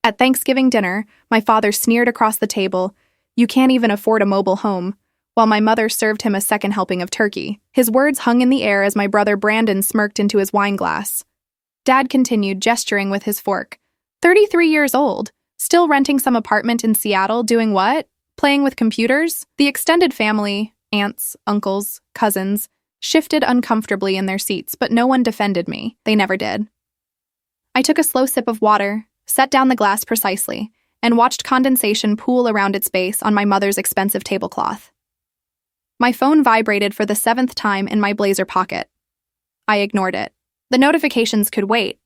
At Thanksgiving dinner, my father sneered across the table, "You can't even afford a mobile home," while my mother served him a second helping of turkey. His words hung in the air as my brother Brandon smirked into his wine glass. Dad continued, gesturing with his fork. 33 years old, still renting some apartment in Seattle, doing what? Playing with computers? The extended family, aunts, uncles, cousins, shifted uncomfortably in their seats, but no one defended me. They never did. I took a slow sip of water, set down the glass precisely, and watched condensation pool around its base on my mother's expensive tablecloth. My phone vibrated for the 7th time in my blazer pocket. I ignored it. The notifications could wait.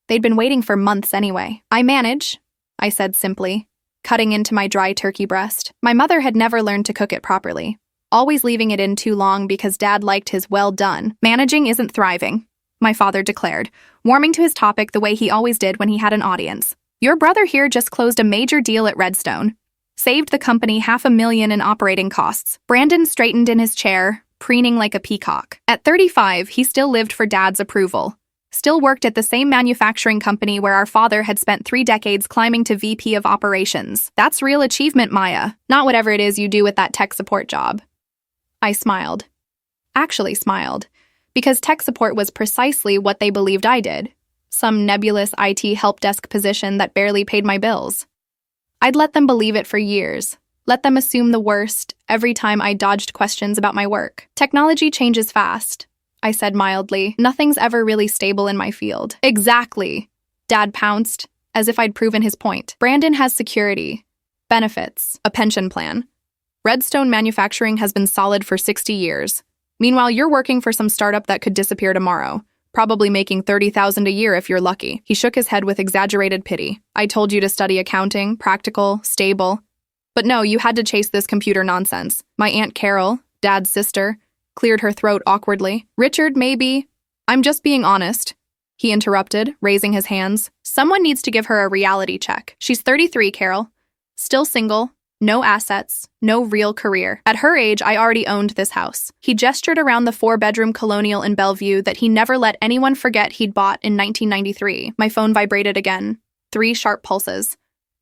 They'd been waiting for months anyway. "I manage," I said simply, cutting into my dry turkey breast. My mother had never learned to cook it properly, always leaving it in too long because Dad liked his well done. "Managing isn't thriving," my father declared, warming to his topic the way he always did when he had an audience. "Your brother here just closed a major deal at Redstone. Saved the company $500,000 in operating costs." Brandon straightened in his chair, preening like a peacock. At 35, he still lived for Dad's approval. Still worked at the same manufacturing company where our father had spent 3 decades climbing to VP of operations. That's real achievement, Maya. Not whatever it is you do with that tech support job. I smiled. Actually smiled. Because tech support was precisely what they believed I did. Some nebulous IT help desk position that barely paid my bills. I'd let them believe it for years. Let them assume the worst every time I dodged questions about my work. "Technology changes fast," I said mildly. "Nothing's ever really stable in my field." "Exactly," Dad pounced, as if I'd proven his point. "Brandon has security, benefits, a pension plan. Redstone Manufacturing has been solid for 60 years. Meanwhile, you're working for some startup that could disappear tomorrow, probably making $30,000 a year if you're lucky." He shook his head with exaggerated pity. "I told you to study accounting, practical, stable. But no, you had to chase this computer nonsense." My Aunt Carol, Dad's sister, cleared her throat awkwardly. "Richard, maybe—" "I'm just being honest," he interrupted, raising his hands. "Someone needs to give her a reality check. She's 33, Carol. Still single, no assets, no real career. At her age, I already owned this house." He gestured around the 4-bedroom colonial in Bellevue that he never let anyone forget he'd bought in 1993. My phone vibrated again. 3 sharp pulses.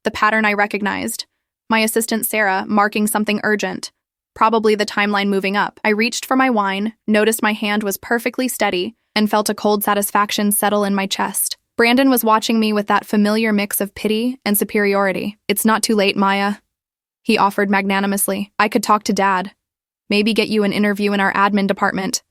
The pattern I recognized. My assistant Sarah marking something urgent. Probably the timeline moving up. I reached for my wine, noticed my hand was perfectly steady, and felt a cold satisfaction settle in my chest. Brandon was watching me with that familiar mix of pity and superiority. "It's not too late, Maya," he offered magnanimously. "I could talk to Dad. Maybe get you an interview in our admin department.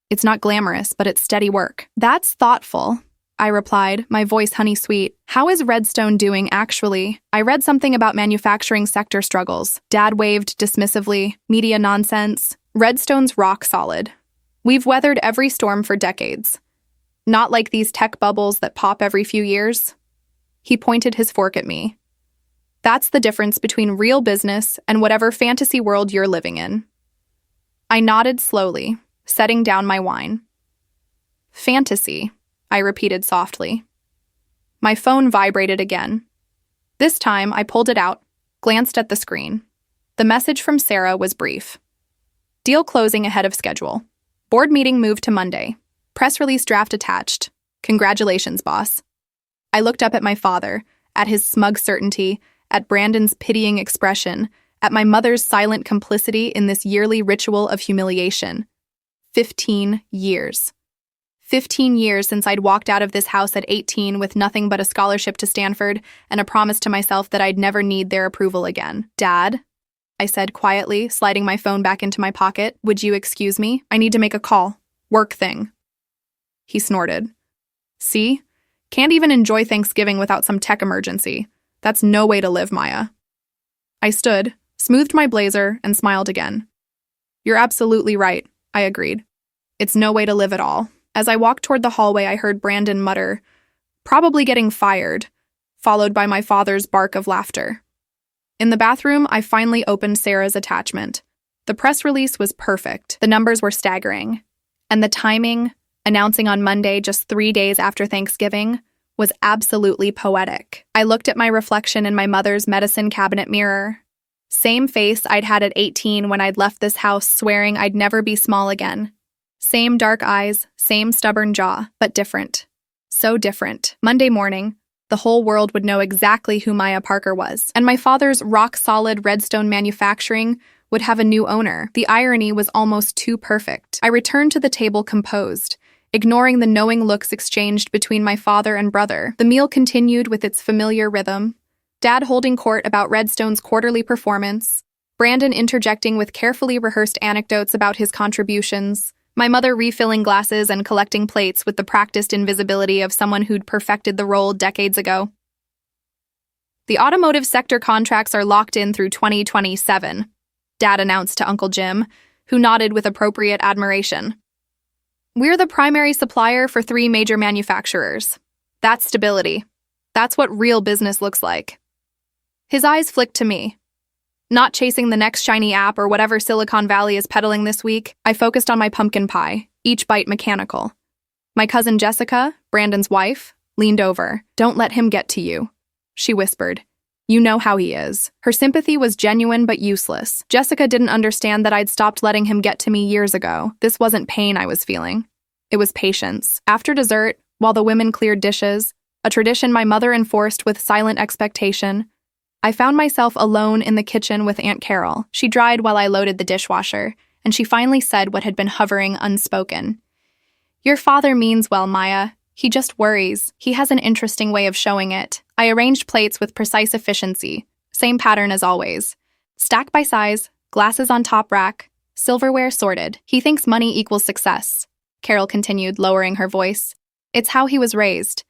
It's not glamorous, but it's steady work." "That's thoughtful," I replied, my voice honey-sweet. "How is Redstone doing, actually? I read something about manufacturing sector struggles." Dad waved dismissively. "Media nonsense. Redstone's rock solid. We've weathered every storm for decades. Not like these tech bubbles that pop every few years." He pointed his fork at me. "That's the difference between real business and whatever fantasy world you're living in." I nodded slowly, setting down my wine. "Fantasy," I repeated softly. My phone vibrated again. This time, I pulled it out, glanced at the screen. The message from Sarah was brief. "Deal closing ahead of schedule. Board meeting moved to Monday. Press release draft attached. Congratulations, boss." I looked up at my father, at his smug certainty, at Brandon's pitying expression, at my mother's silent complicity in this yearly ritual of humiliation. 15 years. 15 years since I'd walked out of this house at 18 with nothing but a scholarship to Stanford and a promise to myself that I'd never need their approval again. "Dad," I said quietly, sliding my phone back into my pocket, "would you excuse me? I need to make a call. Work thing." He snorted. "See? Can't even enjoy Thanksgiving without some tech emergency. That's no way to live, Maya." I stood, smoothed my blazer, and smiled again. "You're absolutely right," I agreed. "It's no way to live at all." As I walked toward the hallway, I heard Brandon mutter, "Probably getting fired," followed by my father's bark of laughter. In the bathroom, I finally opened Sarah's attachment. The press release was perfect. The numbers were staggering. And the timing, announcing on Monday just 3 days after Thanksgiving, was absolutely poetic. I looked at my reflection in my mother's medicine cabinet mirror. Same face I'd had at 18 when I'd left this house swearing I'd never be small again. Same dark eyes, same stubborn jaw, but different. So different. Monday morning, the whole world would know exactly who Maya Parker was, and my father's rock-solid Redstone manufacturing would have a new owner. The irony was almost too perfect. I returned to the table composed, ignoring the knowing looks exchanged between my father and brother. The meal continued with its familiar rhythm, Dad holding court about Redstone's quarterly performance, Brandon interjecting with carefully rehearsed anecdotes about his contributions, my mother refilling glasses and collecting plates with the practiced invisibility of someone who'd perfected the role decades ago. The automotive sector contracts are locked in through 2027, Dad announced to Uncle Jim, who nodded with appropriate admiration. We're the primary supplier for 3 major manufacturers. That's stability. That's what real business looks like. His eyes flicked to me. Not chasing the next shiny app or whatever Silicon Valley is peddling this week, I focused on my pumpkin pie, each bite mechanical. My cousin Jessica, Brandon's wife, leaned over. "Don't let him get to you," she whispered. "You know how he is." Her sympathy was genuine but useless. Jessica didn't understand that I'd stopped letting him get to me years ago. This wasn't pain I was feeling. It was patience. After dessert, while the women cleared dishes, a tradition my mother enforced with silent expectation, I found myself alone in the kitchen with Aunt Carol. She dried while I loaded the dishwasher, and she finally said what had been hovering unspoken. "Your father means well, Maya. He just worries. He has an interesting way of showing it." I arranged plates with precise efficiency, same pattern as always. Stacked by size, glasses on top rack, silverware sorted. "He thinks money equals success," Carol continued, lowering her voice. "It's how he was raised.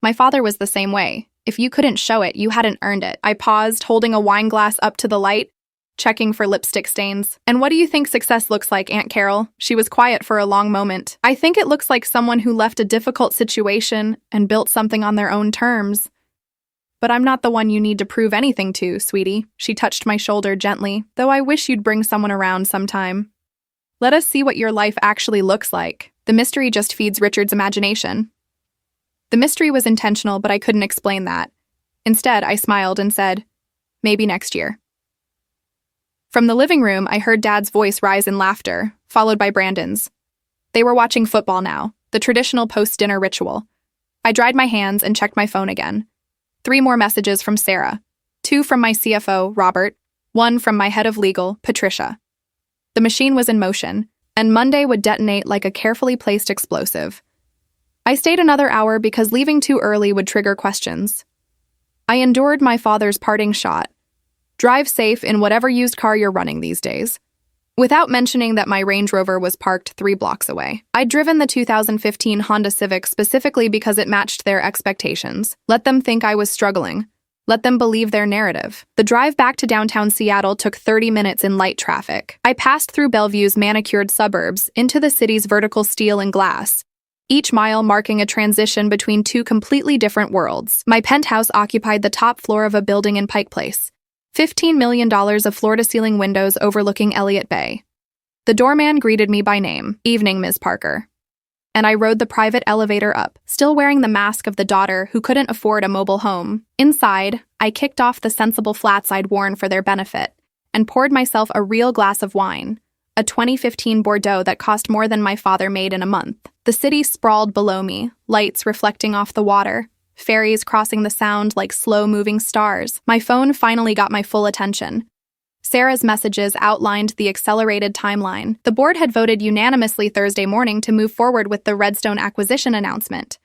My father was the same way. If you couldn't show it, you hadn't earned it." I paused, holding a wine glass up to the light, checking for lipstick stains. "And what do you think success looks like, Aunt Carol?" She was quiet for a long moment. "I think it looks like someone who left a difficult situation and built something on their own terms. But I'm not the one you need to prove anything to, sweetie." She touched my shoulder gently, "though I wish you'd bring someone around sometime. Let us see what your life actually looks like. The mystery just feeds Richard's imagination." The mystery was intentional, but I couldn't explain that. Instead, I smiled and said, "Maybe next year." From the living room, I heard Dad's voice rise in laughter, followed by Brandon's. They were watching football now, the traditional post-dinner ritual. I dried my hands and checked my phone again. 3 more messages from Sarah, 2 from my CFO, Robert, 1 from my head of legal, Patricia. The machine was in motion, and Monday would detonate like a carefully placed explosive. I stayed another hour because leaving too early would trigger questions. I endured my father's parting shot. "Drive safe in whatever used car you're running these days," without mentioning that my Range Rover was parked 3 blocks away. I'd driven the 2015 Honda Civic specifically because it matched their expectations. Let them think I was struggling. Let them believe their narrative. The drive back to downtown Seattle took 30 minutes in light traffic. I passed through Bellevue's manicured suburbs into the city's vertical steel and glass, each mile marking a transition between 2 completely different worlds. My penthouse occupied the top floor of a building in Pike Place, $15 million of floor-to-ceiling windows overlooking Elliott Bay. The doorman greeted me by name, "Evening, Ms. Parker." And I rode the private elevator up, still wearing the mask of the daughter who couldn't afford a mobile home. Inside, I kicked off the sensible flats I'd worn for their benefit and poured myself a real glass of wine, a 2015 Bordeaux that cost more than my father made in a month. The city sprawled below me, lights reflecting off the water, ferries crossing the sound like slow-moving stars. My phone finally got my full attention. Sarah's messages outlined the accelerated timeline. The board had voted unanimously Thursday morning to move forward with the Redstone acquisition announcement.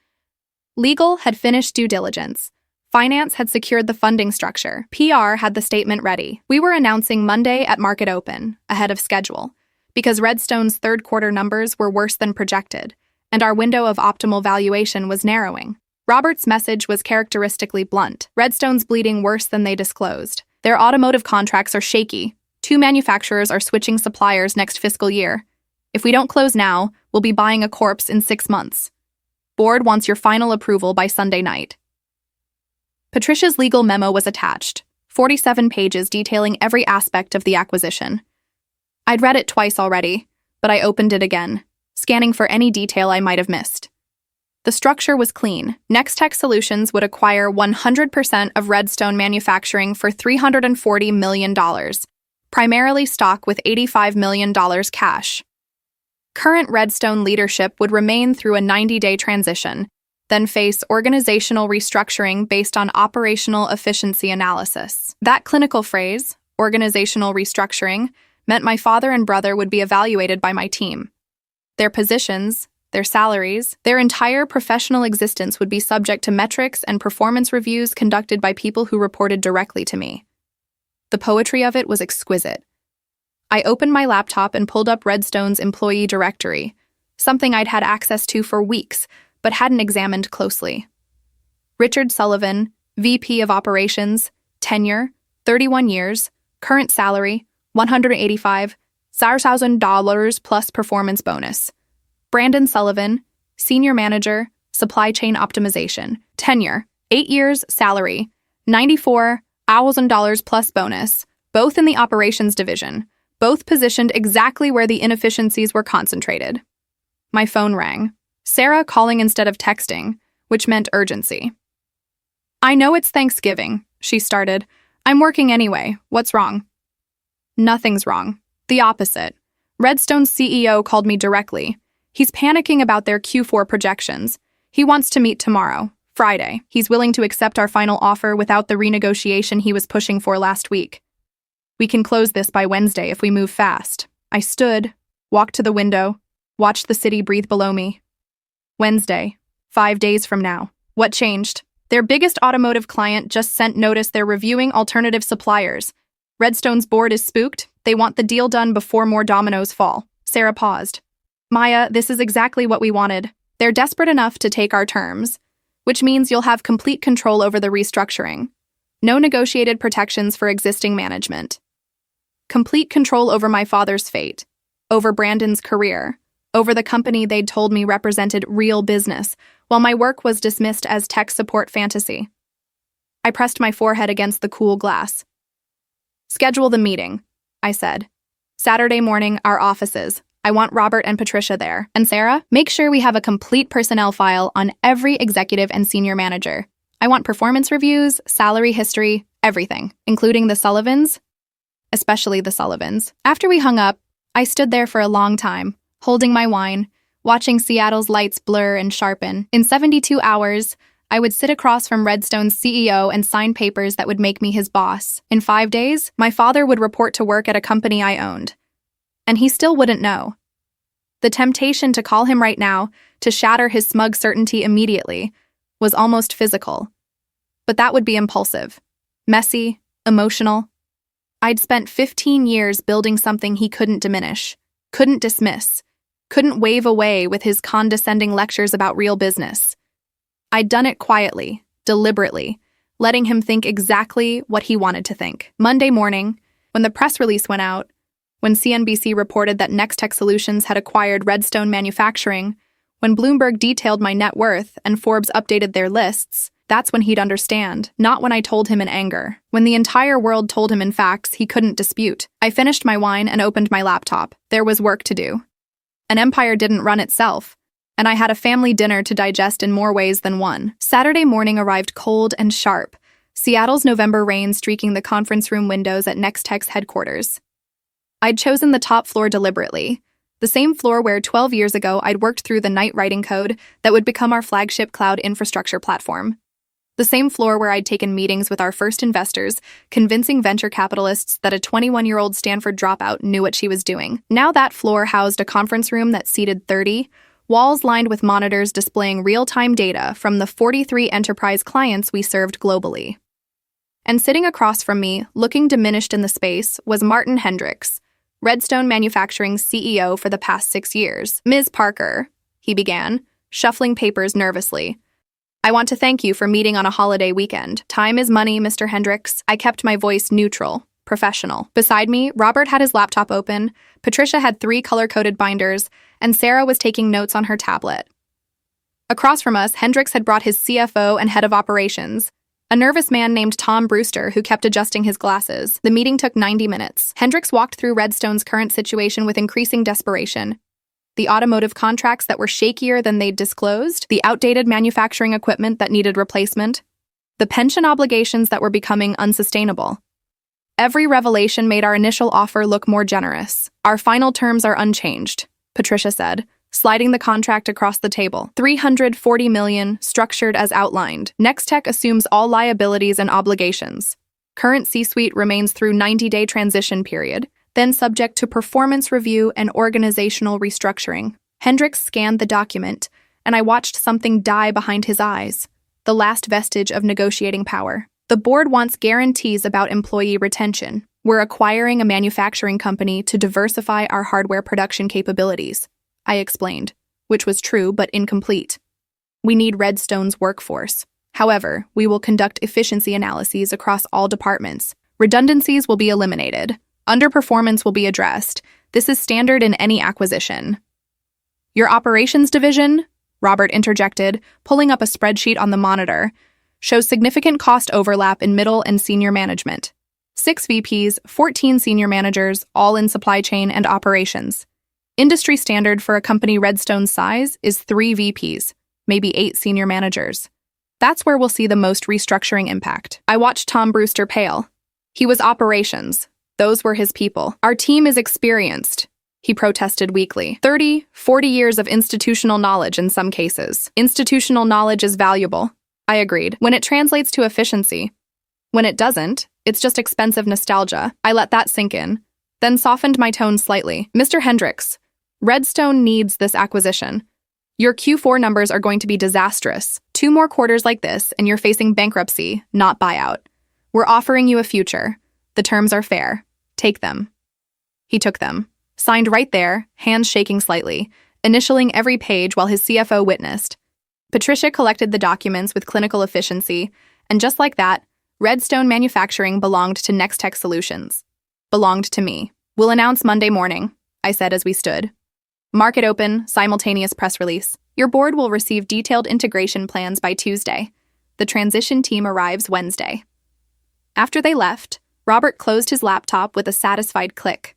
Legal had finished due diligence. Finance had secured the funding structure. PR had the statement ready. We were announcing Monday at market open, ahead of schedule, because Redstone's third-quarter numbers were worse than projected, and our window of optimal valuation was narrowing. Robert's message was characteristically blunt. Redstone's bleeding worse than they disclosed. Their automotive contracts are shaky. 2 manufacturers are switching suppliers next fiscal year. If we don't close now, we'll be buying a corpse in 6 months. Board wants your final approval by Sunday night. Patricia's legal memo was attached, 47 pages detailing every aspect of the acquisition. I'd read it twice already, but I opened it again, scanning for any detail I might have missed. The structure was clean. Nextech Solutions would acquire 100% of Redstone manufacturing for $340 million, primarily stock with $85 million cash. Current Redstone leadership would remain through a 90-day transition, then face organizational restructuring based on operational efficiency analysis. That clinical phrase, organizational restructuring, meant my father and brother would be evaluated by my team. Their positions, their salaries, their entire professional existence would be subject to metrics and performance reviews conducted by people who reported directly to me. The poetry of it was exquisite. I opened my laptop and pulled up Redstone's employee directory, something I'd had access to for weeks, but hadn't examined closely. Richard Sullivan, VP of Operations, tenure, 31 years, current salary, $185,000 plus performance bonus. Brandon Sullivan, Senior Manager, Supply Chain Optimization, tenure, 8 years, salary, $94,000 plus bonus, both in the operations division, both positioned exactly where the inefficiencies were concentrated. My phone rang. Sarah calling instead of texting, which meant urgency. "I know it's Thanksgiving," she started. "I'm working anyway. What's wrong?" "Nothing's wrong. The opposite. Redstone's CEO called me directly. He's panicking about their Q4 projections. He wants to meet tomorrow, Friday. He's willing to accept our final offer without the renegotiation he was pushing for last week. We can close this by Wednesday if we move fast." I stood, walked to the window, watched the city breathe below me. Wednesday, 5 days from now. What changed? Their biggest automotive client just sent notice they're reviewing alternative suppliers. Redstone's board is spooked. They want the deal done before more dominoes fall. Sarah paused. "Maya, this is exactly what we wanted. They're desperate enough to take our terms, which means you'll have complete control over the restructuring. No negotiated protections for existing management. Complete control over my father's fate, over Brandon's career, over the company they'd told me represented real business, while my work was dismissed as tech support fantasy." I pressed my forehead against the cool glass. "Schedule the meeting," I said. "Saturday morning, our offices. I want Robert and Patricia there. And Sarah, make sure we have a complete personnel file on every executive and senior manager. I want performance reviews, salary history, everything, including the Sullivans, especially the Sullivans." After we hung up, I stood there for a long time, holding my wine, watching Seattle's lights blur and sharpen. In 72 hours, I would sit across from Redstone's CEO and sign papers that would make me his boss. In 5 days, my father would report to work at a company I owned. And he still wouldn't know. The temptation to call him right now, to shatter his smug certainty immediately, was almost physical. But that would be impulsive, messy, emotional. I'd spent 15 years building something he couldn't diminish, couldn't dismiss, couldn't wave away with his condescending lectures about real business. I'd done it quietly, deliberately, letting him think exactly what he wanted to think. Monday morning, when the press release went out, when CNBC reported that Nextech Solutions had acquired Redstone Manufacturing, when Bloomberg detailed my net worth and Forbes updated their lists, that's when he'd understand, not when I told him in anger. When the entire world told him in facts he couldn't dispute. I finished my wine and opened my laptop. There was work to do. An empire didn't run itself, and I had a family dinner to digest in more ways than one. Saturday morning arrived cold and sharp, Seattle's November rain streaking the conference room windows at Nextech's headquarters. I'd chosen the top floor deliberately, the same floor where 12 years ago I'd worked through the night writing code that would become our flagship cloud infrastructure platform. The same floor where I'd taken meetings with our first investors, convincing venture capitalists that a 21-year-old Stanford dropout knew what she was doing. Now that floor housed a conference room that seated 30, walls lined with monitors displaying real-time data from the 43 enterprise clients we served globally. And sitting across from me, looking diminished in the space, was Martin Hendricks, Redstone Manufacturing's CEO for the past 6 years. "Ms. Parker," he began, shuffling papers nervously. "I want to thank you for meeting on a holiday weekend. Time is money, Mr. Hendricks." I kept my voice neutral, professional. Beside me, Robert had his laptop open, Patricia had 3 color-coded binders, and Sarah was taking notes on her tablet. Across from us, Hendricks had brought his CFO and head of operations, a nervous man named Tom Brewster who kept adjusting his glasses. The meeting took 90 minutes. Hendricks walked through Redstone's current situation with increasing desperation. The automotive contracts that were shakier than they'd disclosed, the outdated manufacturing equipment that needed replacement, the pension obligations that were becoming unsustainable. Every revelation made our initial offer look more generous. "Our final terms are unchanged," Patricia said, sliding the contract across the table. $340 million, structured as outlined. Nextech assumes all liabilities and obligations. Current C-suite remains through 90-day transition period, then subject to performance review and organizational restructuring. Hendricks scanned the document, and I watched something die behind his eyes, the last vestige of negotiating power. The board wants guarantees about employee retention. We're acquiring a manufacturing company to diversify our hardware production capabilities, I explained, which was true but incomplete. We need Redstone's workforce. However, we will conduct efficiency analyses across all departments. Redundancies will be eliminated. Underperformance will be addressed. This is standard in any acquisition. Your operations division, Robert interjected, pulling up a spreadsheet on the monitor, shows significant cost overlap in middle and senior management. 6 VPs, 14 senior managers, all in supply chain and operations. Industry standard for a company Redstone's size is 3 VPs, maybe 8 senior managers. That's where we'll see the most restructuring impact. I watched Tom Brewster pale. He was operations. Those were his people. Our team is experienced, he protested weakly. 30, 40 years of institutional knowledge in some cases. Institutional knowledge is valuable, I agreed, when it translates to efficiency. When it doesn't, it's just expensive nostalgia. I let that sink in, then softened my tone slightly. Mr. Hendricks, Redstone needs this acquisition. Your Q4 numbers are going to be disastrous. 2 more quarters like this, and you're facing bankruptcy, not buyout. We're offering you a future. The terms are fair. Take them. He took them. Signed right there, hands shaking slightly, initialing every page while his CFO witnessed. Patricia collected the documents with clinical efficiency, and just like that, Redstone Manufacturing belonged to Nextech Solutions. Belonged to me. We'll announce Monday morning, I said as we stood. Market open, simultaneous press release. Your board will receive detailed integration plans by Tuesday. The transition team arrives Wednesday. After they left, Robert closed his laptop with a satisfied click.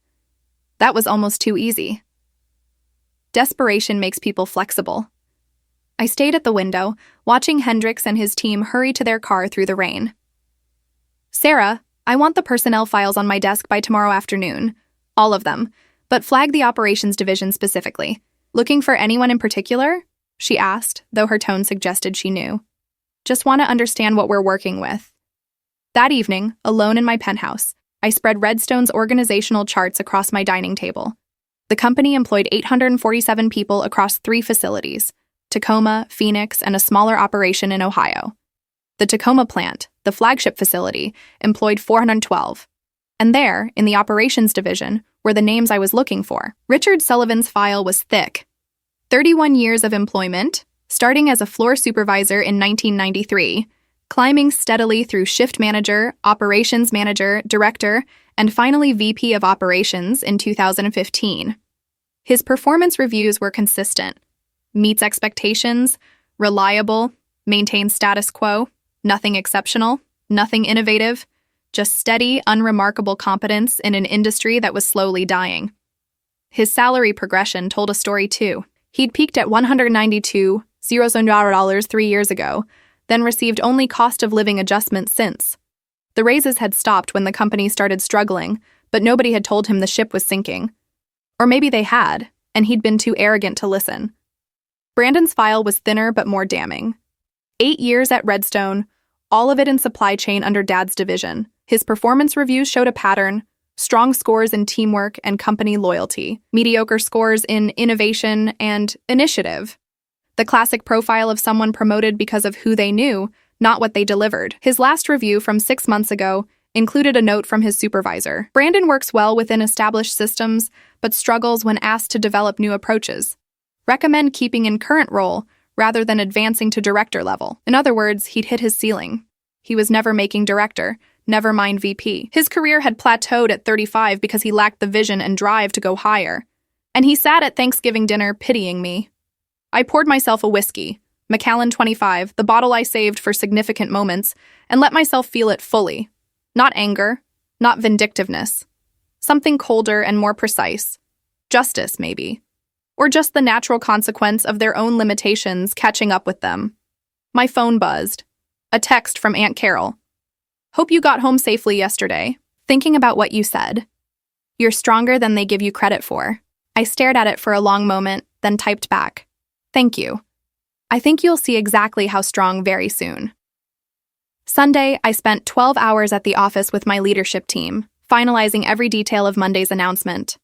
That was almost too easy. Desperation makes people flexible. I stayed at the window, watching Hendricks and his team hurry to their car through the rain. Sarah, I want the personnel files on my desk by tomorrow afternoon. All of them. But flag the operations division specifically. Looking for anyone in particular? She asked, though her tone suggested she knew. Just want to understand what we're working with. That evening, alone in my penthouse, I spread Redstone's organizational charts across my dining table. The company employed 847 people across 3 facilities, Tacoma, Phoenix, and a smaller operation in Ohio. The Tacoma plant, the flagship facility, employed 412. And there, in the operations division, were the names I was looking for. Richard Sullivan's file was thick. 31 years of employment, starting as a floor supervisor in 1993, climbing steadily through shift manager, operations manager, director, and finally VP of operations in 2015. His performance reviews were consistent. Meets expectations, reliable, maintains status quo, nothing exceptional, nothing innovative, just steady, unremarkable competence in an industry that was slowly dying. His salary progression told a story too. He'd peaked at $192,000 3 years ago, then received only cost of living adjustments since. The raises had stopped when the company started struggling, but nobody had told him the ship was sinking. Or maybe they had, and he'd been too arrogant to listen. Brandon's file was thinner but more damning. 8 years at Redstone, all of it in supply chain under Dad's division. His performance reviews showed a pattern: strong scores in teamwork and company loyalty, mediocre scores in innovation and initiative. The classic profile of someone promoted because of who they knew, not what they delivered. His last review from 6 months ago included a note from his supervisor. Brandon works well within established systems, but struggles when asked to develop new approaches. Recommend keeping in current role rather than advancing to director level. In other words, he'd hit his ceiling. He was never making director, never mind VP. His career had plateaued at 35 because he lacked the vision and drive to go higher. And he sat at Thanksgiving dinner pitying me. I poured myself a whiskey, Macallan 25, the bottle I saved for significant moments, and let myself feel it fully. Not anger, not vindictiveness. Something colder and more precise. Justice, maybe. Or just the natural consequence of their own limitations catching up with them. My phone buzzed. A text from Aunt Carol. Hope you got home safely yesterday. Thinking about what you said. You're stronger than they give you credit for. I stared at it for a long moment, then typed back, "Thank you. I think you'll see exactly how strong very soon." Sunday, I spent 12 hours at the office with my leadership team, finalizing every detail of Monday's announcement.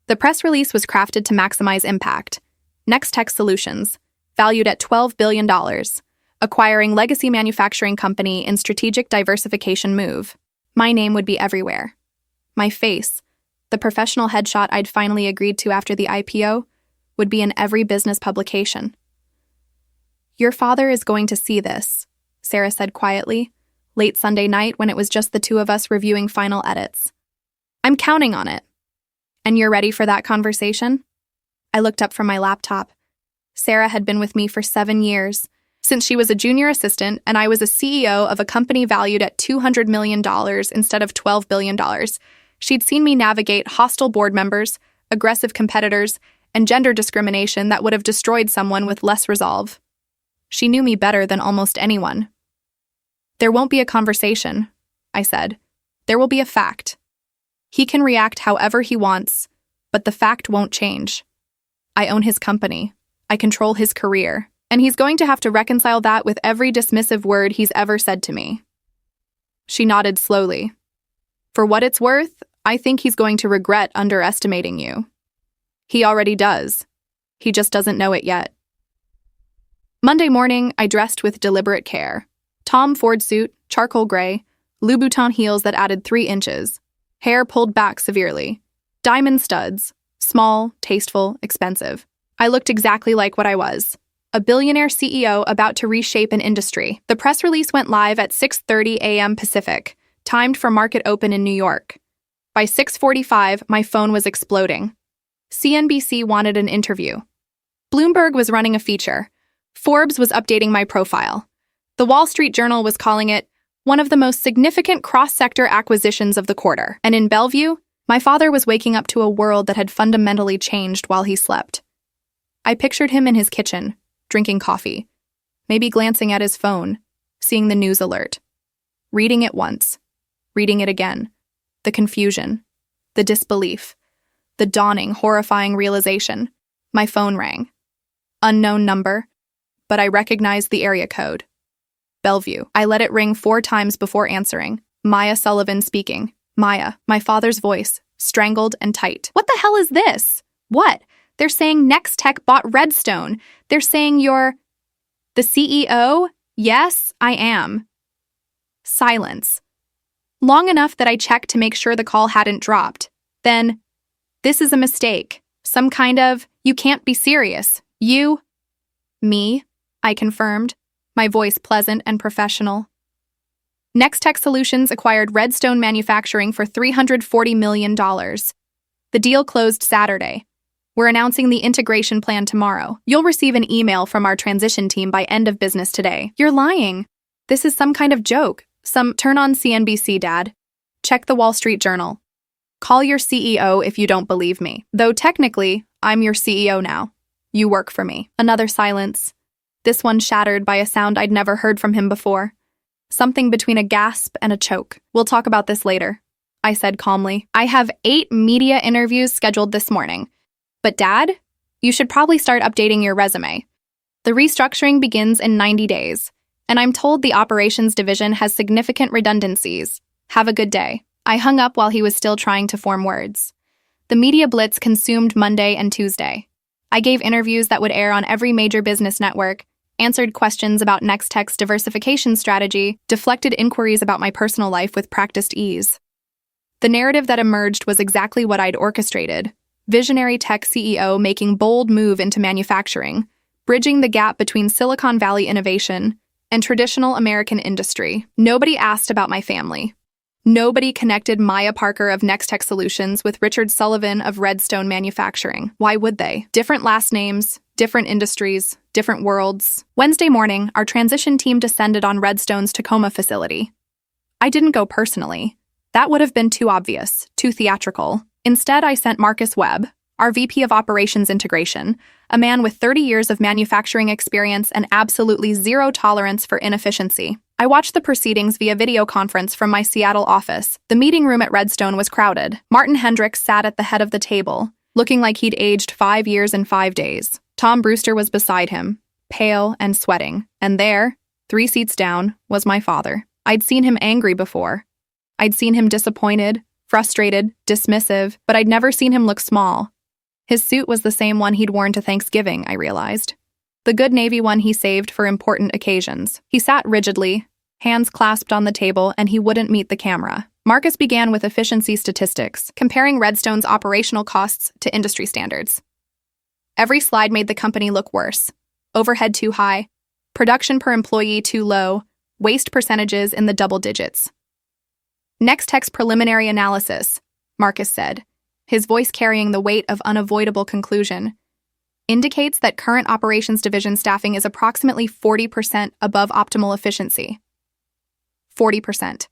The press release was crafted to maximize impact. Nextech Solutions, valued at $12 billion, acquiring legacy manufacturing company in strategic diversification move. My name would be everywhere. My face, the professional headshot I'd finally agreed to after the IPO, would be in every business publication. "Your father is going to see this," Sarah said quietly, late Sunday night when it was just the two of us reviewing final edits. "I'm counting on it." "And you're ready for that conversation?" I looked up from my laptop. Sarah had been with me for 7 years, since she was a junior assistant and I was a CEO of a company valued at $200 million instead of $12 billion. She'd seen me navigate hostile board members, aggressive competitors, and gender discrimination that would have destroyed someone with less resolve. She knew me better than almost anyone. "There won't be a conversation," I said. "There will be a fact. He can react however he wants, but the fact won't change. I own his company. I control his career, and he's going to have to reconcile that with every dismissive word he's ever said to me." She nodded slowly. "For what it's worth, I think he's going to regret underestimating you. He already does. He just doesn't know it yet." Monday morning, I dressed with deliberate care. Tom Ford suit, charcoal gray, Louboutin heels that added 3 inches, hair pulled back severely, diamond studs, small, tasteful, expensive. I looked exactly like what I was, a billionaire CEO about to reshape an industry. The press release went live at 6:30 a.m. Pacific, timed for market open in New York. By 6:45, my phone was exploding. CNBC wanted an interview. Bloomberg was running a feature. Forbes was updating my profile. The Wall Street Journal was calling it one of the most significant cross-sector acquisitions of the quarter. And in Bellevue, my father was waking up to a world that had fundamentally changed while he slept. I pictured him in his kitchen, drinking coffee, maybe glancing at his phone, seeing the news alert, reading it once, reading it again. The confusion, the disbelief, the dawning, horrifying realization. My phone rang. Unknown number, but I recognized the area code. Bellevue. I let it ring 4 times before answering. Maya Sullivan speaking. Maya, my father's voice, strangled and tight. "What the hell is this? What? They're saying Nextech bought Redstone. They're saying you're the CEO? Yes, I am." Silence. Long enough that I checked to make sure the call hadn't dropped. Then, "This is a mistake. Some kind of, you can't be serious. You..." "Me," I confirmed, my voice pleasant and professional. Nextech Solutions acquired Redstone Manufacturing for $340 million. The deal closed Saturday. We're announcing the integration plan tomorrow. You'll receive an email from our transition team by end of business today. "You're lying. This is some kind of joke. Turn on CNBC, Dad. Check the Wall Street Journal. Call your CEO if you don't believe me. Though technically, I'm your CEO now. You work for me." Another silence. This one shattered by a sound I'd never heard from him before. Something between a gasp and a choke. "We'll talk about this later," I said calmly. "I have 8 media interviews scheduled this morning. But Dad, you should probably start updating your resume. The restructuring begins in 90 days, and I'm told the operations division has significant redundancies. Have a good day." I hung up while he was still trying to form words. The media blitz consumed Monday and Tuesday. I gave interviews that would air on every major business network, answered questions about Nextech's diversification strategy, deflected inquiries about my personal life with practiced ease. The narrative that emerged was exactly what I'd orchestrated. Visionary tech CEO making bold move into manufacturing, bridging the gap between Silicon Valley innovation and traditional American industry. Nobody asked about my family. Nobody connected Maya Parker of Nextech Solutions with Richard Sullivan of Redstone Manufacturing. Why would they? Different last names, different industries, different worlds. Wednesday morning, our transition team descended on Redstone's Tacoma facility. I didn't go personally. That would have been too obvious, too theatrical. Instead, I sent Marcus Webb, our VP of Operations Integration, a man with 30 years of manufacturing experience and absolutely zero tolerance for inefficiency. I watched the proceedings via video conference from my Seattle office. The meeting room at Redstone was crowded. Martin Hendricks sat at the head of the table, looking like he'd aged 5 years and 5 days. Tom Brewster was beside him, pale and sweating, and there, 3 seats down, was my father. I'd seen him angry before. I'd seen him disappointed, frustrated, dismissive, but I'd never seen him look small. His suit was the same one he'd worn to Thanksgiving, I realized. The good Navy one he saved for important occasions. He sat rigidly, hands clasped on the table, and he wouldn't meet the camera. Marcus began with efficiency statistics, comparing Redstone's operational costs to industry standards. Every slide made the company look worse. Overhead too high, production per employee too low, waste percentages in the double digits. Nextech's preliminary analysis, Marcus said, his voice carrying the weight of unavoidable conclusion, indicates that current operations division staffing is approximately 40% above optimal efficiency. 40%.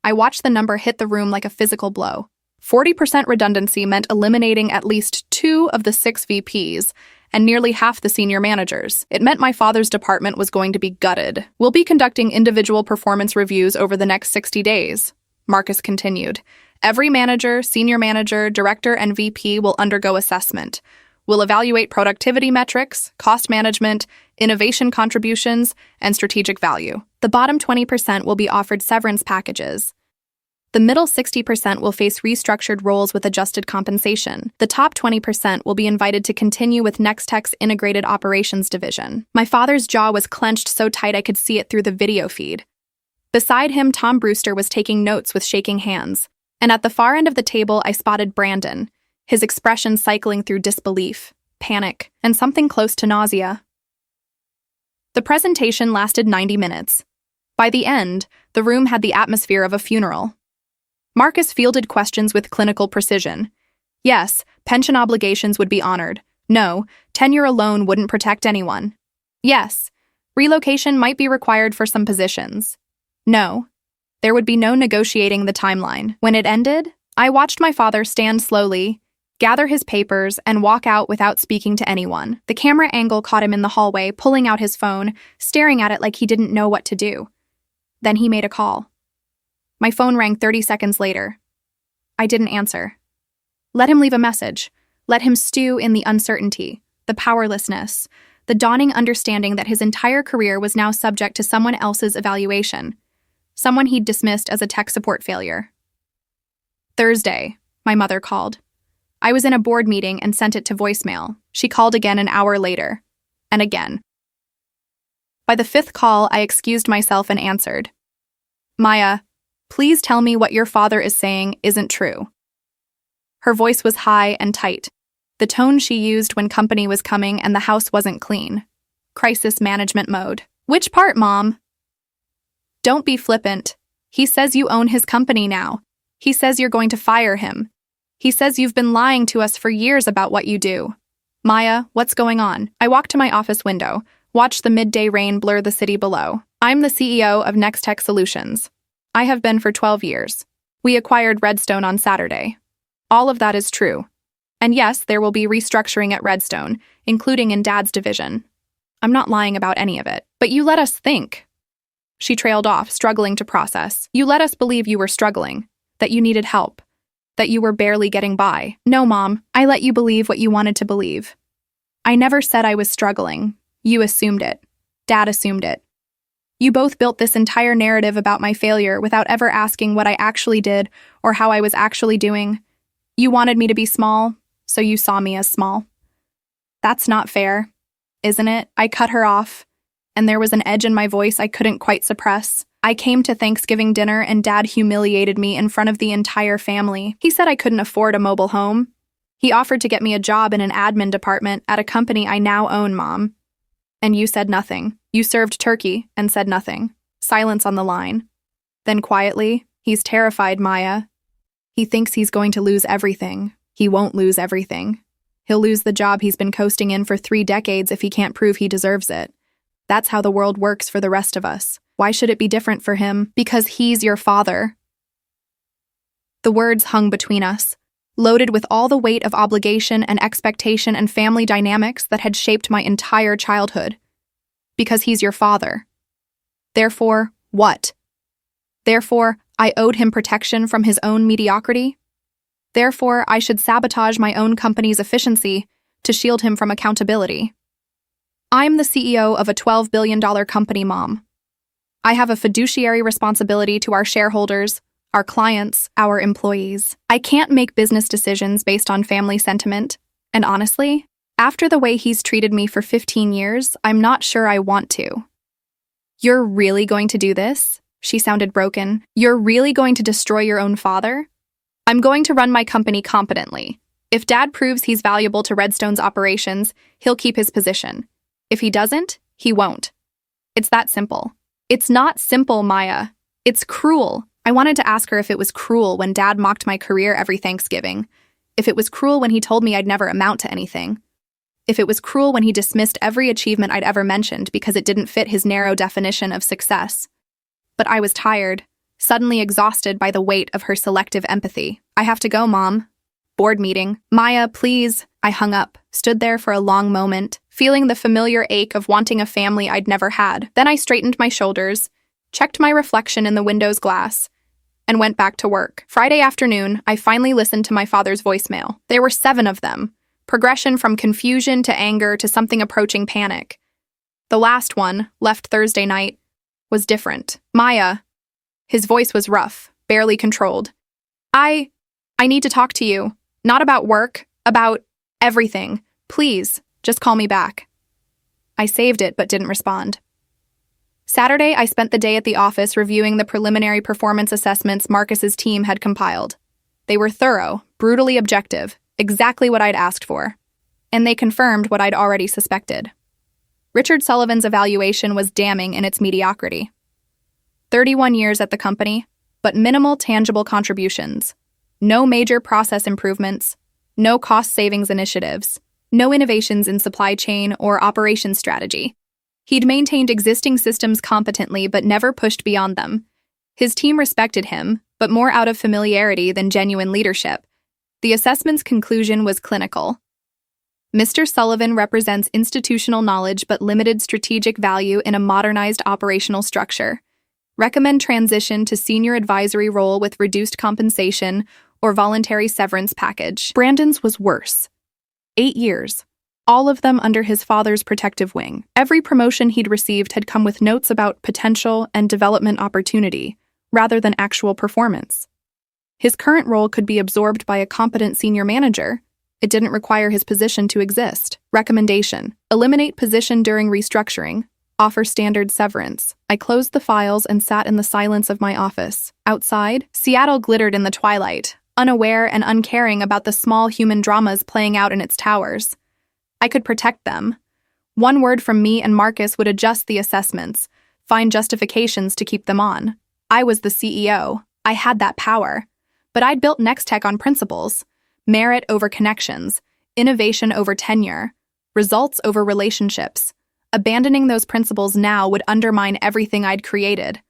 I watched the number hit the room like a physical blow. 40% redundancy meant eliminating at least 2 of the 6 VPs and nearly half the senior managers. It meant my father's department was going to be gutted. We'll be conducting individual performance reviews over the next 60 days, Marcus continued. Every manager, senior manager, director, and VP will undergo assessment. We'll evaluate productivity metrics, cost management, innovation contributions, and strategic value. The bottom 20% will be offered severance packages. The middle 60% will face restructured roles with adjusted compensation. The top 20% will be invited to continue with Nextech's Integrated Operations Division. My father's jaw was clenched so tight I could see it through the video feed. Beside him, Tom Brewster was taking notes with shaking hands. And at the far end of the table, I spotted Brandon, his expression cycling through disbelief, panic, and something close to nausea. The presentation lasted 90 minutes. By the end, the room had the atmosphere of a funeral. Marcus fielded questions with clinical precision. Yes, pension obligations would be honored. No, tenure alone wouldn't protect anyone. Yes, relocation might be required for some positions. No, there would be no negotiating the timeline. When it ended, I watched my father stand slowly, gather his papers, and walk out without speaking to anyone. The camera angle caught him in the hallway, pulling out his phone, staring at it like he didn't know what to do. Then he made a call. My phone rang 30 seconds later. I didn't answer. Let him leave a message. Let him stew in the uncertainty, the powerlessness, the dawning understanding that his entire career was now subject to someone else's evaluation, someone he'd dismissed as a tech support failure. Thursday, my mother called. I was in a board meeting and sent it to voicemail. She called again an hour later. And again. By the 5th call, I excused myself and answered. Maya, please tell me what your father is saying isn't true. Her voice was high and tight, the tone she used when company was coming and the house wasn't clean. Crisis management mode. Which part, Mom? Don't be flippant. He says you own his company now. He says you're going to fire him. He says you've been lying to us for years about what you do. Maya, what's going on? I walked to my office window, watched the midday rain blur the city below. I'm the CEO of Nextech Solutions. I have been for 12 years. We acquired Redstone on Saturday. All of that is true. And yes, there will be restructuring at Redstone, including in Dad's division. I'm not lying about any of it. But you let us think. She trailed off, struggling to process. You let us believe you were struggling, that you needed help, that you were barely getting by. No, Mom, I let you believe what you wanted to believe. I never said I was struggling. You assumed it. Dad assumed it. You both built this entire narrative about my failure without ever asking what I actually did or how I was actually doing. You wanted me to be small, so you saw me as small. That's not fair, isn't it? I cut her off, and there was an edge in my voice I couldn't quite suppress. I came to Thanksgiving dinner and Dad humiliated me in front of the entire family. He said I couldn't afford a mobile home. He offered to get me a job in an admin department at a company I now own, Mom. And you said nothing. You served turkey and said nothing. Silence on the line. Then quietly, he's terrified, Maya. He thinks he's going to lose everything. He won't lose everything. He'll lose the job he's been coasting in for 3 decades if he can't prove he deserves it. That's how the world works for the rest of us. Why should it be different for him? Because he's your father. The words hung between us, loaded with all the weight of obligation and expectation and family dynamics that had shaped my entire childhood. Because he's your father. Therefore, what? Therefore, I owed him protection from his own mediocrity? Therefore, I should sabotage my own company's efficiency to shield him from accountability. I'm the CEO of a $12 billion company, Mom. I have a fiduciary responsibility to our shareholders, our clients, our employees. I can't make business decisions based on family sentiment, and honestly, after the way he's treated me for 15 years, I'm not sure I want to. You're really going to do this? She sounded broken. You're really going to destroy your own father? I'm going to run my company competently. If Dad proves he's valuable to Redstone's operations, he'll keep his position. If he doesn't, he won't. It's that simple. It's not simple, Maya. It's cruel. I wanted to ask her if it was cruel when Dad mocked my career every Thanksgiving. If it was cruel when he told me I'd never amount to anything. If it was cruel when he dismissed every achievement I'd ever mentioned because it didn't fit his narrow definition of success. But I was tired, suddenly exhausted by the weight of her selective empathy. I have to go, Mom. Board meeting. Maya, please. I hung up, stood there for a long moment, feeling the familiar ache of wanting a family I'd never had. Then I straightened my shoulders, checked my reflection in the window's glass, and went back to work. Friday afternoon, I finally listened to my father's voicemail. There were 7 of them, progression from confusion to anger to something approaching panic. The last one, left Thursday night, was different. Maya. His voice was rough, barely controlled. I need to talk to you. Not about work, about everything. Please, just call me back. I saved it but didn't respond. Saturday, I spent the day at the office reviewing the preliminary performance assessments Marcus's team had compiled. They were thorough, brutally objective, exactly what I'd asked for. And they confirmed what I'd already suspected. Richard Sullivan's evaluation was damning in its mediocrity. 31 years at the company, but minimal tangible contributions. No major process improvements, no cost savings initiatives, no innovations in supply chain or operations strategy. He'd maintained existing systems competently but never pushed beyond them. His team respected him, but more out of familiarity than genuine leadership. The assessment's conclusion was clinical. Mr. Sullivan represents institutional knowledge but limited strategic value in a modernized operational structure. Recommend transition to senior advisory role with reduced compensation or voluntary severance package. Brandon's was worse. 8 years, all of them under his father's protective wing. Every promotion he'd received had come with notes about potential and development opportunity, rather than actual performance. His current role could be absorbed by a competent senior manager. It didn't require his position to exist. Recommendation: eliminate position during restructuring. Offer standard severance. I closed the files and sat in the silence of my office. Outside, Seattle glittered in the twilight, unaware and uncaring about the small human dramas playing out in its towers. I could protect them. One word from me and Marcus would adjust the assessments, find justifications to keep them on. I was the CEO. I had that power. But I'd built Nextech on principles: merit over connections, innovation over tenure, results over relationships. Abandoning those principles now would undermine everything I'd created.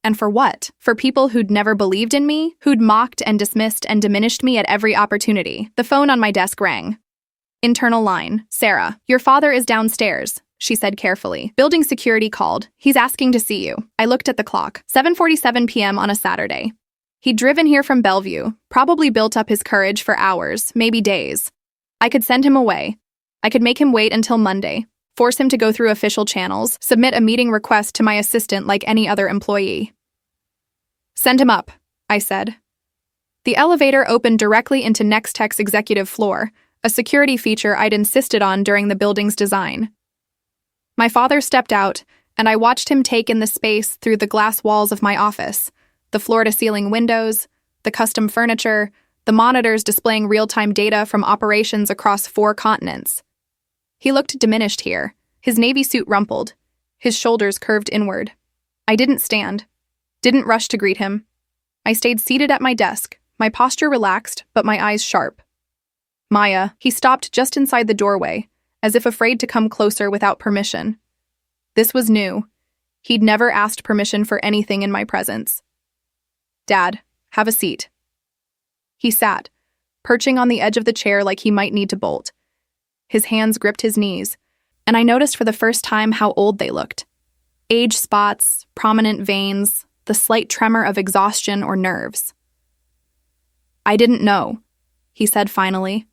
And for what? For people who'd never believed in me, who'd mocked and dismissed and diminished me at every opportunity. The phone on my desk rang. Internal line: Sarah, your father is downstairs, she said carefully. Building security called. He's asking to see you. I looked at the clock. 7:47 p.m. on a Saturday. He'd driven here from Bellevue, probably built up his courage for hours, maybe days. I could send him away. I could make him wait until Monday. Force him to go through official channels, submit a meeting request to my assistant like any other employee. Send him up, I said. The elevator opened directly into Nextech's executive floor, a security feature I'd insisted on during the building's design. My father stepped out, and I watched him take in the space through the glass walls of my office, the floor-to-ceiling windows, the custom furniture, the monitors displaying real-time data from operations across 4 continents. He looked diminished here, his navy suit rumpled, his shoulders curved inward. I didn't stand, didn't rush to greet him. I stayed seated at my desk, my posture relaxed, but my eyes sharp. Maya, he stopped just inside the doorway, as if afraid to come closer without permission. This was new. He'd never asked permission for anything in my presence. Dad, have a seat. He sat, perching on the edge of the chair like he might need to bolt. His hands gripped his knees, and I noticed for the first time how old they looked. Age spots, prominent veins, the slight tremor of exhaustion or nerves. I didn't know, he said finally.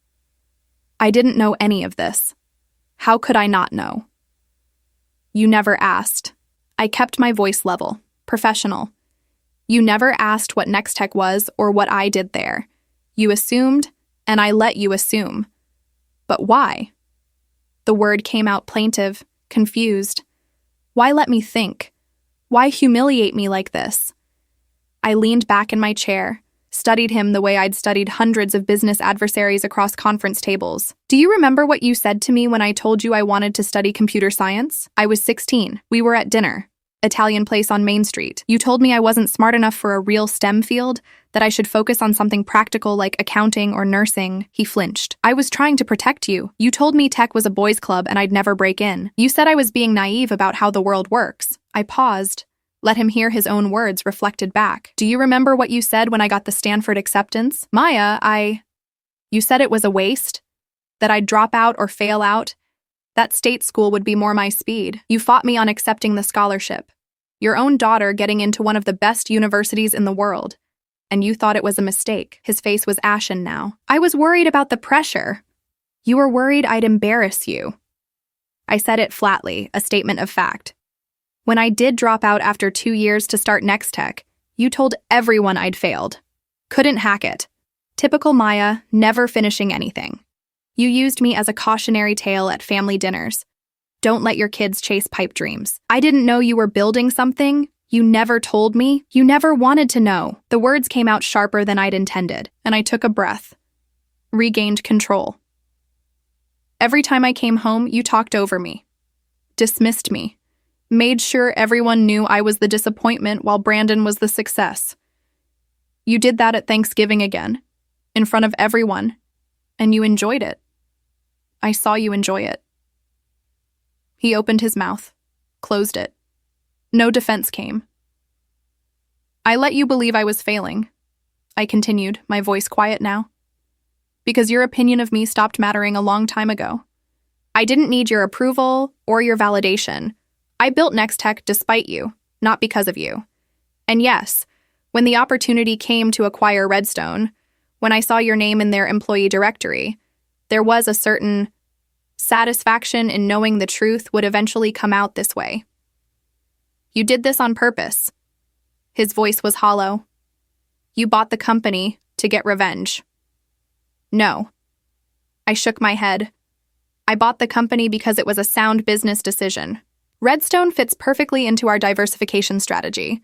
I didn't know any of this. How could I not know? You never asked. I kept my voice level, professional. You never asked what Nextech was or what I did there. You assumed, and I let you assume. But why? The word came out plaintive, confused. Why let me think? Why humiliate me like this? I leaned back in my chair, studied him the way I'd studied hundreds of business adversaries across conference tables. Do you remember what you said to me when I told you I wanted to study computer science? I was 16. We were at dinner. Italian place on Main Street. You told me I wasn't smart enough for a real STEM field, that I should focus on something practical like accounting or nursing. He flinched. I was trying to protect you. You told me tech was a boys' club and I'd never break in. You said I was being naive about how the world works. I paused. Let him hear his own words reflected back. Do you remember what you said when I got the Stanford acceptance? Maya, You said it was a waste? That I'd drop out or fail out? That state school would be more my speed. You fought me on accepting the scholarship. Your own daughter getting into one of the best universities in the world. And you thought it was a mistake. His face was ashen now. I was worried about the pressure. You were worried I'd embarrass you. I said it flatly, a statement of fact. When I did drop out after 2 years to start Nextech, you told everyone I'd failed. Couldn't hack it. Typical Maya, never finishing anything. You used me as a cautionary tale at family dinners. Don't let your kids chase pipe dreams. I didn't know you were building something. You never told me. You never wanted to know. The words came out sharper than I'd intended, and I took a breath. Regained control. Every time I came home, you talked over me. Dismissed me. Made sure everyone knew I was the disappointment while Brandon was the success. You did that at Thanksgiving again, in front of everyone, and you enjoyed it. I saw you enjoy it. He opened his mouth, closed it. No defense came. I let you believe I was failing. I continued, my voice quiet now. Because your opinion of me stopped mattering a long time ago. I didn't need your approval or your validation. I built Nextech despite you, not because of you. And yes, when the opportunity came to acquire Redstone, when I saw your name in their employee directory, there was a certain satisfaction in knowing the truth would eventually come out this way. You did this on purpose. His voice was hollow. You bought the company to get revenge. No. I shook my head. I bought the company because it was a sound business decision. Redstone fits perfectly into our diversification strategy.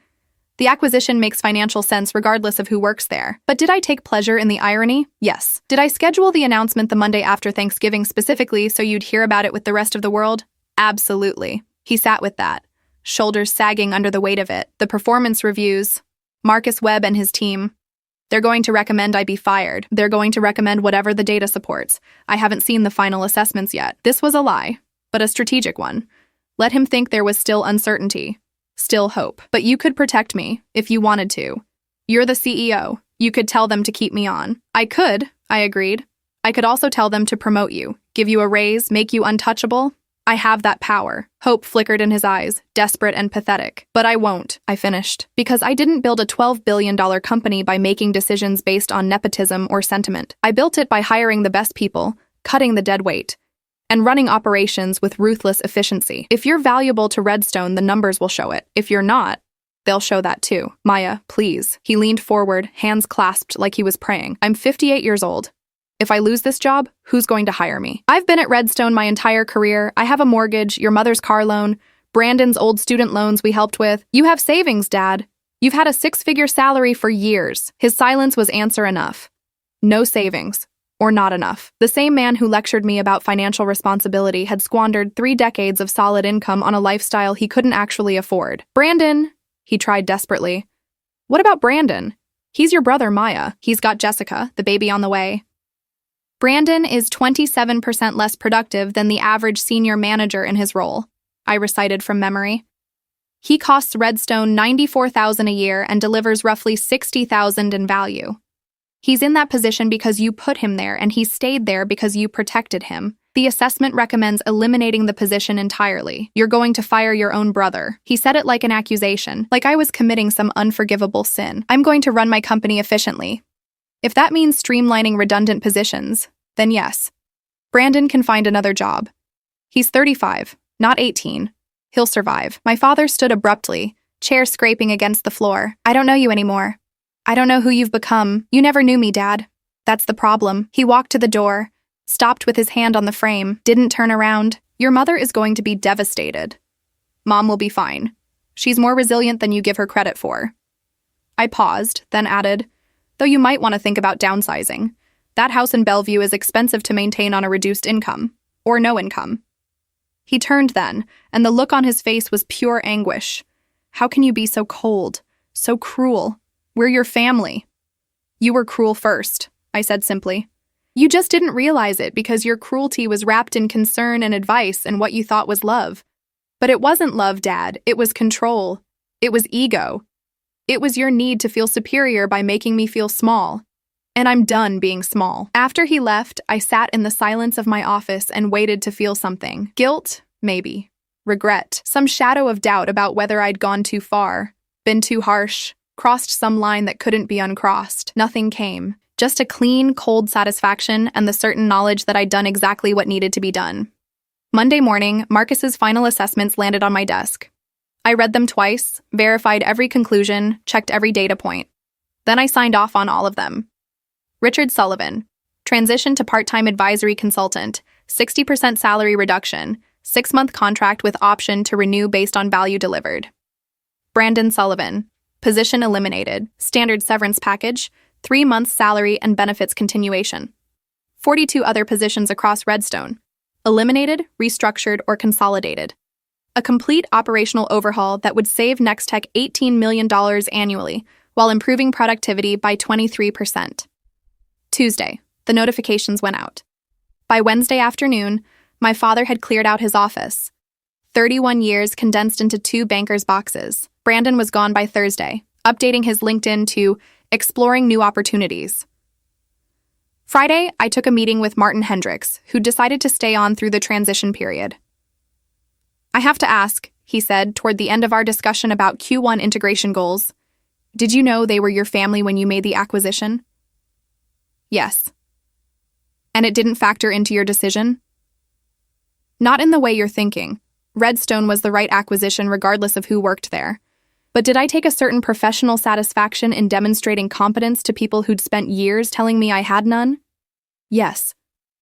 The acquisition makes financial sense regardless of who works there. But did I take pleasure in the irony? Yes. Did I schedule the announcement the Monday after Thanksgiving specifically so you'd hear about it with the rest of the world? Absolutely. He sat with that, shoulders sagging under the weight of it. The performance reviews, Marcus Webb and his team, they're going to recommend I be fired. They're going to recommend whatever the data supports. I haven't seen the final assessments yet. This was a lie, but a strategic one. Let him think there was still uncertainty. Still hope. But you could protect me, if you wanted to. You're the CEO. You could tell them to keep me on. I could, I agreed. I could also tell them to promote you, give you a raise, make you untouchable. I have that power. Hope flickered in his eyes, desperate and pathetic. But I won't, I finished. Because I didn't build a $12 billion company by making decisions based on nepotism or sentiment. I built it by hiring the best people, cutting the dead weight, and running operations with ruthless efficiency. If you're valuable to Redstone, the numbers will show it. If you're not, they'll show that too. Maya, please. He leaned forward, hands clasped like he was praying. I'm 58 years old. If I lose this job, who's going to hire me? I've been at Redstone my entire career. I have a mortgage, your mother's car loan, Brandon's old student loans we helped with. You have savings, Dad. You've had a 6-figure salary for years. His silence was answer enough. No savings. Or not enough. The same man who lectured me about financial responsibility had squandered 3 decades of solid income on a lifestyle he couldn't actually afford. Brandon, he tried desperately. What about Brandon? He's your brother, Maya. He's got Jessica, the baby on the way. Brandon is 27% less productive than the average senior manager in his role, I recited from memory. He costs Redstone $94,000 a year and delivers roughly $60,000 in value. He's in that position because you put him there, and he stayed there because you protected him. The assessment recommends eliminating the position entirely. You're going to fire your own brother. He said it like an accusation, like I was committing some unforgivable sin. I'm going to run my company efficiently. If that means streamlining redundant positions, then yes. Brandon can find another job. He's 35, not 18. He'll survive. My father stood abruptly, chair scraping against the floor. I don't know you anymore. I don't know who you've become. You never knew me, Dad. That's the problem. He walked to the door, stopped with his hand on the frame, didn't turn around. Your mother is going to be devastated. Mom will be fine. She's more resilient than you give her credit for. I paused, then added, though you might want to think about downsizing. That house in Bellevue is expensive to maintain on a reduced income, or no income. He turned then, and the look on his face was pure anguish. How can you be so cold, so cruel? We're your family. You were cruel first, I said simply. You just didn't realize it because your cruelty was wrapped in concern and advice and what you thought was love. But it wasn't love, Dad. It was control. It was ego. It was your need to feel superior by making me feel small. And I'm done being small. After he left, I sat in the silence of my office and waited to feel something. Guilt, maybe. Regret. Some shadow of doubt about whether I'd gone too far, been too harsh, crossed some line that couldn't be uncrossed. Nothing came. Just a clean, cold satisfaction and the certain knowledge that I'd done exactly what needed to be done. Monday morning, Marcus's final assessments landed on my desk. I read them twice, verified every conclusion, checked every data point. Then I signed off on all of them. Richard Sullivan, transition to part-time advisory consultant, 60% salary reduction, 6-month contract with option to renew based on value delivered. Brandon Sullivan, position eliminated, standard severance package, 3 months salary and benefits continuation. 42 other positions across Redstone, eliminated, restructured, or consolidated. A complete operational overhaul that would save Nextech $18 million annually while improving productivity by 23%. Tuesday, the notifications went out. By Wednesday afternoon, my father had cleared out his office. 31 years condensed into 2 banker's boxes. Brandon was gone by Thursday, updating his LinkedIn to exploring new opportunities. Friday, I took a meeting with Martin Hendricks, who decided to stay on through the transition period. I have to ask, he said toward the end of our discussion about Q1 integration goals, did you know they were your family when you made the acquisition? Yes. And it didn't factor into your decision? Not in the way you're thinking. Redstone was the right acquisition regardless of who worked there. But did I take a certain professional satisfaction in demonstrating competence to people who'd spent years telling me I had none? Yes.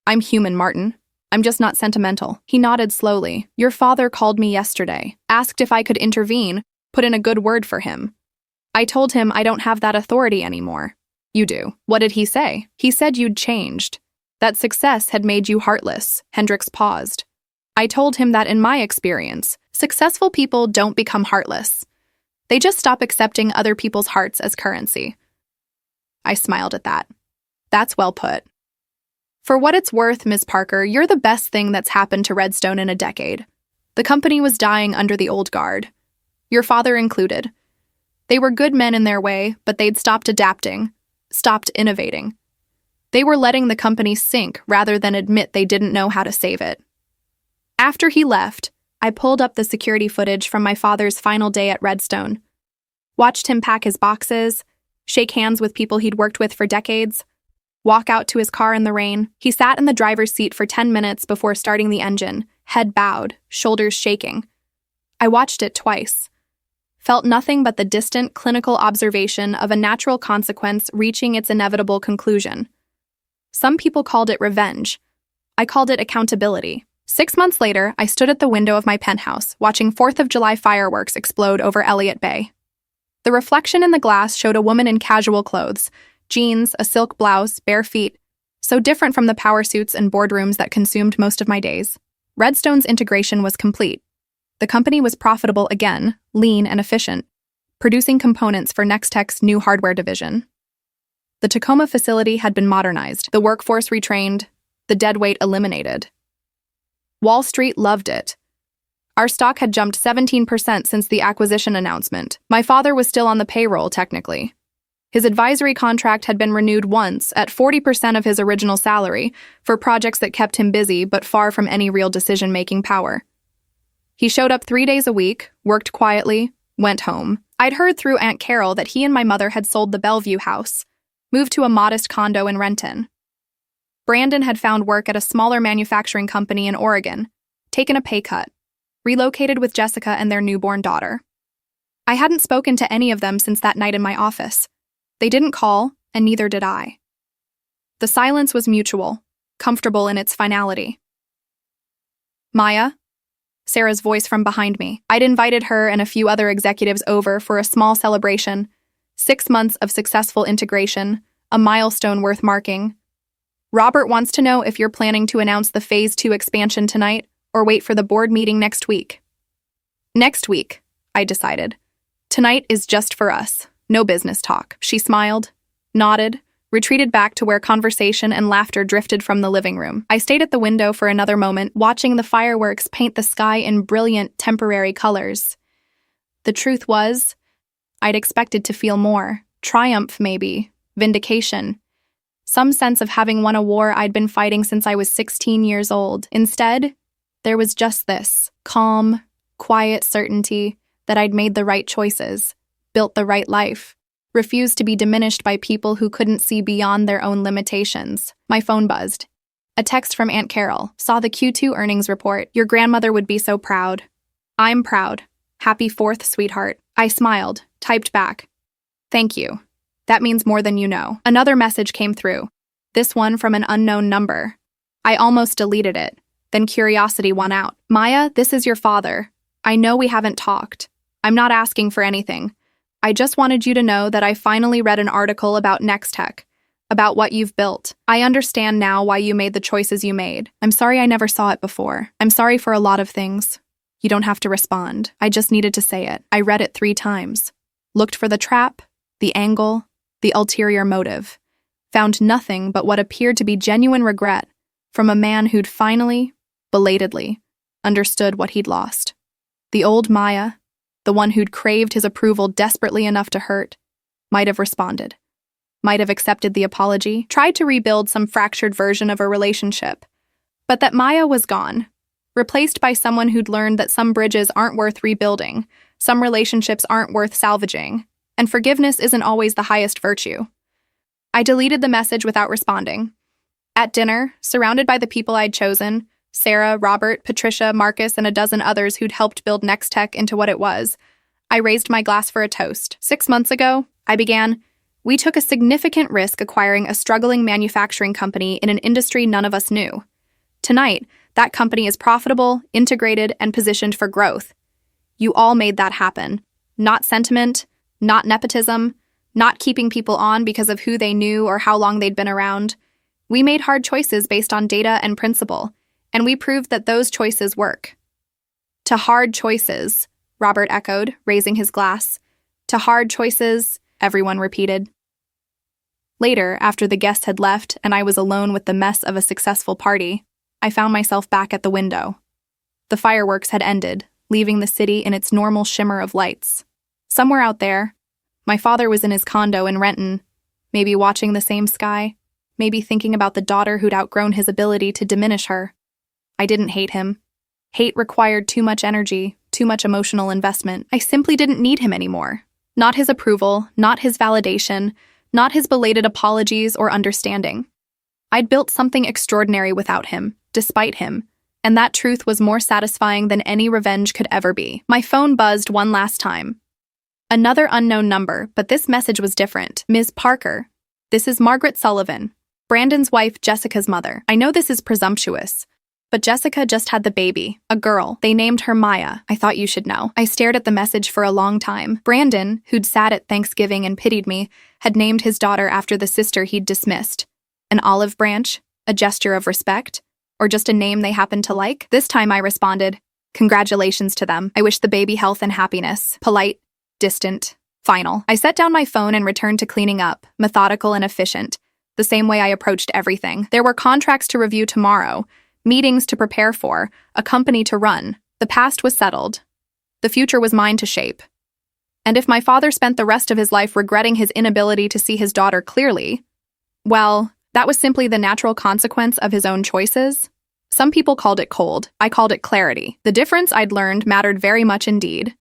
I'm human, Martin. I'm just not sentimental. He nodded slowly. Your father called me yesterday, asked if I could intervene, put in a good word for him. I told him I don't have that authority anymore. You do. What did he say? He said you'd changed. That success had made you heartless. Hendricks paused. I told him that in my experience, successful people don't become heartless. They just stop accepting other people's hearts as currency. I smiled at that. That's well put. For what it's worth, Ms. Parker, you're the best thing that's happened to Redstone in a decade. The company was dying under the old guard. Your father included. They were good men in their way, but they'd stopped adapting, stopped innovating. They were letting the company sink rather than admit they didn't know how to save it. After he left, I pulled up the security footage from my father's final day at Redstone, watched him pack his boxes, shake hands with people he'd worked with for decades, walk out to his car in the rain. He sat in the driver's seat for 10 minutes before starting the engine, head bowed, shoulders shaking. I watched it twice, felt nothing but the distant clinical observation of a natural consequence reaching its inevitable conclusion. Some people called it revenge. I called it accountability. 6 months later, I stood at the window of my penthouse, watching 4th of July fireworks explode over Elliott Bay. The reflection in the glass showed a woman in casual clothes, jeans, a silk blouse, bare feet, so different from the power suits and boardrooms that consumed most of my days. Redstone's integration was complete. The company was profitable again, lean and efficient, producing components for Nextech's new hardware division. The Tacoma facility had been modernized, the workforce retrained, the deadweight eliminated. Wall Street loved it. Our stock had jumped 17% since the acquisition announcement. My father was still on the payroll, technically. His advisory contract had been renewed once at 40% of his original salary for projects that kept him busy but far from any real decision-making power. He showed up 3 days a week, worked quietly, went home. I'd heard through Aunt Carol that he and my mother had sold the Bellevue house. moved to a modest condo in Renton. Brandon had found work at a smaller manufacturing company in Oregon, taken a pay cut, relocated with Jessica and their newborn daughter. I hadn't spoken to any of them since that night in my office. They didn't call, and neither did I. The silence was mutual, comfortable in its finality. Maya? Sarah's voice from behind me. I'd invited her and a few other executives over for a small celebration, 6 months of successful integration, a milestone worth marking. Robert wants to know if you're planning to announce the Phase 2 expansion tonight or wait for the board meeting next week. Next week, I decided. Tonight is just for us. No business talk. She smiled, nodded, retreated back to where conversation and laughter drifted from the living room. I stayed at the window for another moment, watching the fireworks paint the sky in brilliant, temporary colors. The truth was, I'd expected to feel more. Triumph, maybe. Vindication. Some sense of having won a war I'd been fighting since I was 16 years old. Instead, there was just this calm, quiet certainty that I'd made the right choices, built the right life, refused to be diminished by people who couldn't see beyond their own limitations. My phone buzzed. A text from Aunt Carol. Saw the Q2 earnings report. Your grandmother would be so proud. I'm proud. Happy 4th, sweetheart. I smiled, typed back. Thank you. That means more than you know. Another message came through. This one from an unknown number. I almost deleted it. Then curiosity won out. Maya, this is your father. I know we haven't talked. I'm not asking for anything. I just wanted you to know that I finally read an article about Nextech, about what you've built. I understand now why you made the choices you made. I'm sorry I never saw it before. I'm sorry for a lot of things. You don't have to respond. I just needed to say it. I read it 3 times. Looked for the trap, the angle, the ulterior motive. Found nothing but what appeared to be genuine regret from a man who'd finally, belatedly, understood what he'd lost. The old Maya, the one who'd craved his approval desperately enough to hurt, might have responded, might have accepted the apology, tried to rebuild some fractured version of a relationship. But that Maya was gone, replaced by someone who'd learned that some bridges aren't worth rebuilding, some relationships aren't worth salvaging, and forgiveness isn't always the highest virtue. I deleted the message without responding. At dinner, surrounded by the people I'd chosen, Sarah, Robert, Patricia, Marcus, and a dozen others who'd helped build Nextech into what it was, I raised my glass for a toast. 6 months ago, I began, we took a significant risk acquiring a struggling manufacturing company in an industry none of us knew. Tonight, that company is profitable, integrated, and positioned for growth. You all made that happen. Not sentiment, not nepotism, not keeping people on because of who they knew or how long they'd been around. We made hard choices based on data and principle, and we proved that those choices work. To hard choices, Robert echoed, raising his glass. To hard choices, everyone repeated. Later, after the guests had left and I was alone with the mess of a successful party, I found myself back at the window. The fireworks had ended, leaving the city in its normal shimmer of lights. Somewhere out there, my father was in his condo in Renton, maybe watching the same sky, maybe thinking about the daughter who'd outgrown his ability to diminish her. I didn't hate him. Hate required too much energy, too much emotional investment. I simply didn't need him anymore. Not his approval, not his validation, not his belated apologies or understanding. I'd built something extraordinary without him, despite him, and that truth was more satisfying than any revenge could ever be. My phone buzzed one last time. Another unknown number, but this message was different. Ms. Parker, this is Margaret Sullivan, Brandon's wife, Jessica's mother. I know this is presumptuous, but Jessica just had the baby, a girl. They named her Maya. I thought you should know. I stared at the message for a long time. Brandon, who'd sat at Thanksgiving and pitied me, had named his daughter after the sister he'd dismissed. An olive branch? A gesture of respect? Or just a name they happened to like? This time I responded, congratulations to them. I wish the baby health and happiness. Polite, distant, final. I set down my phone and returned to cleaning up, methodical and efficient, the same way I approached everything. There were contracts to review tomorrow, meetings to prepare for, a company to run. The past was settled. The future was mine to shape. And if my father spent the rest of his life regretting his inability to see his daughter clearly, well, that was simply the natural consequence of his own choices. Some people called it cold. I called it clarity. The difference I'd learned mattered very much indeed.